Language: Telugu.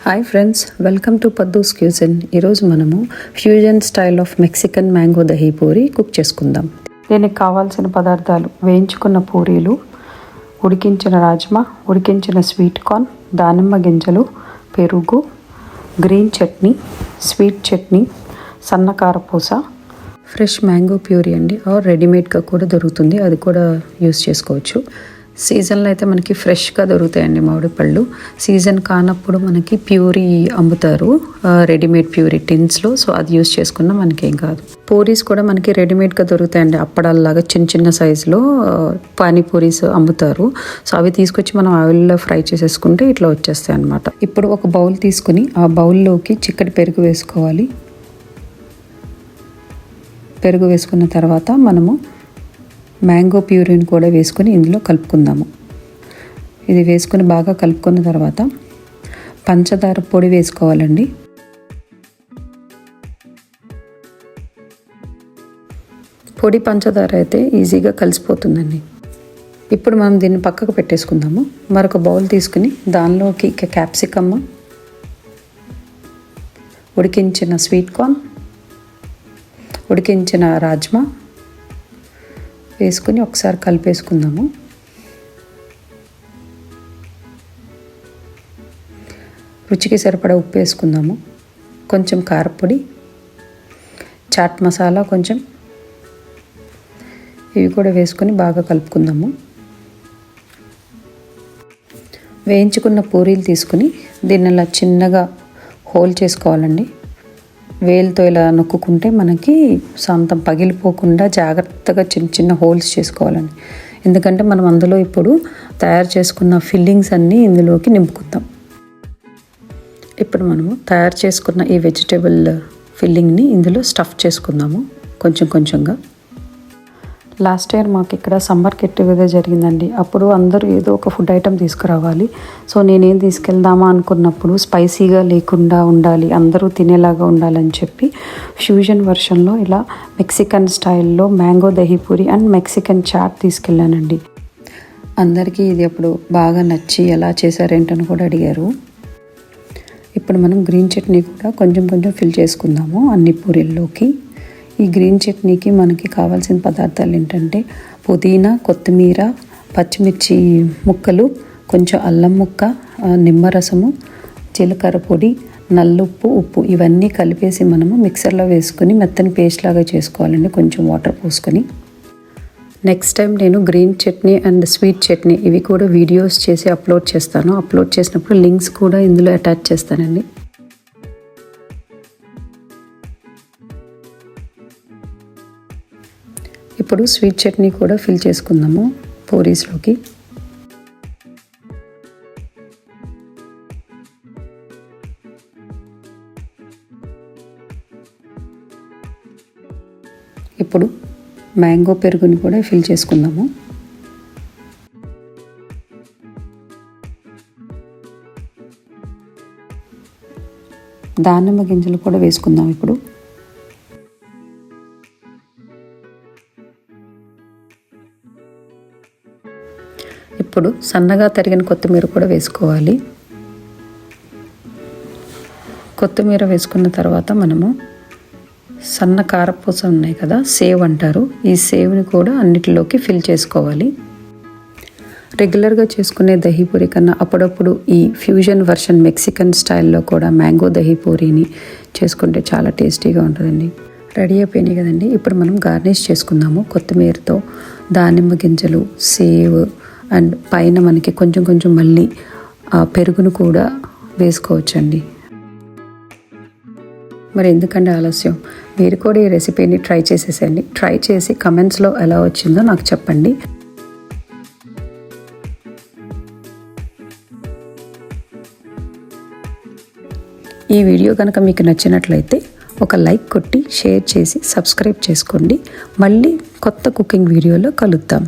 Hi friends, welcome to Paddu's cuisine. ఈరోజు మనము fusion style of Mexican mango dahi puri cook చేసుకుందాం. దీనికి కావాల్సిన పదార్థాలు: వేయించుకున్న పూరీలు, ఉడికించిన రాజ్మా, ఉడికించిన స్వీట్ కార్న్, దానిమ్మ గింజలు, పెరుగు, గ్రీన్ చట్నీ, స్వీట్ చట్నీ, సన్నకారపూస, ఫ్రెష్ మ్యాంగో ప్యూరీ అండి, ఆర్ రెడీమేడ్గా కూడా దొరుకుతుంది, అది కూడా యూస్ చేసుకోవచ్చు. సీజన్లో అయితే మనకి ఫ్రెష్గా దొరుకుతాయండి మామిడి పళ్ళు. సీజన్ కానప్పుడు మనకి ప్యూరీ అమ్ముతారు, రెడీమేడ్ ప్యూరీ టిన్స్లో. సో అది యూస్ చేసుకున్నా మనకేం కాదు. పూరీస్ కూడా మనకి రెడీమేడ్గా దొరుకుతాయండి, అప్పడాల్లాగా చిన్న చిన్న సైజులో పానీపూరీస్ అమ్ముతారు. సో అవి తీసుకొచ్చి మనం ఆయిల్లో ఫ్రై చేసేసుకుంటే ఇట్లా వచ్చేస్తాయి అన్నమాట. ఇప్పుడు ఒక బౌల్ తీసుకుని ఆ బౌల్లోకి చిక్కటి పెరుగు వేసుకోవాలి. పెరుగు వేసుకున్న తర్వాత మనము మ్యాంగో ప్యూరీని కూడా వేసుకొని ఇందులో కలుపుకుందాము. ఇది వేసుకొని బాగా కలుపుకున్న తర్వాత పంచదార పొడి వేసుకోవాలండి. పొడి పంచదార అయితే ఈజీగా కలిసిపోతుందండి. ఇప్పుడు మనం దీన్ని పక్కకు పెట్టేసుకుందాము. మరొక బౌల్ తీసుకుని దానిలోకి క్యాప్సికమ్, ఉడికించిన స్వీట్ కార్న్, ఉడికించిన రాజ్మా వేసుకుని ఒకసారి కలిపేసుకుందాము. రుచికి సరిపడా ఉప్పు వేసుకుందాము. కొంచెం కారపొడి, చాట్ మసాలా కొంచెం, ఇవి కూడా వేసుకొని బాగా కలుపుకుందాము. వేయించుకున్న పూరీలు తీసుకుని దీన్ని ఇలా చిన్నగా హోల్ చేసుకోవాలండి. వేలుతో ఇలా నొక్కుంటే మనకి సొంతం పగిలిపోకుండా జాగ్రత్తగా చిన్న చిన్న హోల్స్ చేసుకోవాలండి. ఎందుకంటే మనం అందులో ఇప్పుడు తయారు చేసుకున్న ఫిల్లింగ్స్ అన్నీ ఇందులోకి నింపుకుందాం. ఇప్పుడు మనము తయారు చేసుకున్న ఈ వెజిటేబుల్ ఫిల్లింగ్ని ఇందులో స్టఫ్ చేసుకుందాము కొంచెం కొంచెంగా. లాస్ట్ ఇయర్ మాకు ఇక్కడ సమ్మర్ గెట్ టుగెదర్ జరిగిందండి. అప్పుడు అందరూ ఏదో ఒక ఫుడ్ ఐటెం తీసుకురావాలి. సో నేనేం తీసుకెళ్దామా అనుకున్నప్పుడు స్పైసీగా లేకుండా ఉండాలి, అందరూ తినేలాగా ఉండాలని చెప్పి ఫ్యూజన్ వర్షన్లో ఇలా మెక్సికన్ స్టైల్లో mango dahi puri and Mexican chaat తీసుకెళ్ళానండి. అందరికీ ఇది అప్పుడు బాగా నచ్చి ఎలా చేశారేంటని కూడా అడిగారు. ఇప్పుడు మనం గ్రీన్ చట్నీ కూడా కొంచెం కొంచెం ఫిల్ చేసుకుందాము అన్ని పూరీల్లోకి. ఈ గ్రీన్ చట్నీకి మనకి కావాల్సిన పదార్థాలు ఏంటంటే పుదీనా, కొత్తిమీర, పచ్చిమిర్చి ముక్కలు, కొంచెం అల్లం ముక్క, నిమ్మరసము, జీలకర్ర పొడి, నల్లుప్పు, ఉప్పు, ఇవన్నీ కలిపేసి మనము మిక్సర్లో వేసుకొని మెత్తని పేస్ట్ లాగా చేసుకోవాలండి, కొంచెం వాటర్ పోసుకొని. నెక్స్ట్ టైం నేను green chutney and sweet chutney ఇవి కూడా వీడియోస్ చేసి అప్లోడ్ చేస్తాను. అప్లోడ్ చేసినప్పుడు లింక్స్ కూడా ఇందులో అటాచ్ చేస్తానండి. ఇప్పుడు స్వీట్ చట్నీ కూడా ఫిల్ చేసుకుందాము పూరీస్లోకి. ఇప్పుడు మ్యాంగో పెరుగుని కూడా ఫిల్ చేసుకుందాము. దానిమ్మ గింజలు కూడా వేసుకుందాం. ఇప్పుడు సన్నగా తరిగిన కొత్తిమీర కూడా వేసుకోవాలి. కొత్తిమీర వేసుకున్న తర్వాత మనము సన్న కారపూస ఉన్నాయి కదా, సేవ్ అంటారు, ఈ సేవ్ని కూడా అన్నిటిలోకి ఫిల్ చేసుకోవాలి. రెగ్యులర్గా చేసుకునే దహీ పూరి కన్నా అప్పుడప్పుడు ఈ ఫ్యూజన్ వర్షన్ మెక్సికన్ స్టైల్లో కూడా మ్యాంగో దహీ పూరీని చేసుకుంటే చాలా టేస్టీగా ఉంటుందండి. రెడీ అయిపోయినాయి కదండి. ఇప్పుడు మనం గార్నిష్ చేసుకుందాము కొత్తిమీరతో. దానిమ్మ గింజలు, సేవ్ అండ్ పైన మనకి కొంచెం కొంచెం మళ్ళీ పెరుగును కూడా వేసుకోవచ్చండి. మరి ఎందుకంటే ఆలస్యం, మీరు కూడా ఈ రెసిపీని ట్రై చేసేసేయండి. ట్రై చేసి కమెంట్స్లో ఎలా వచ్చిందో నాకు చెప్పండి. ఈ వీడియో కనుక మీకు నచ్చినట్లయితే ఒక లైక్ కొట్టి షేర్ చేసి సబ్స్క్రైబ్ చేసుకోండి. మళ్ళీ కొత్త కుకింగ్ వీడియోలో కలుద్దాం.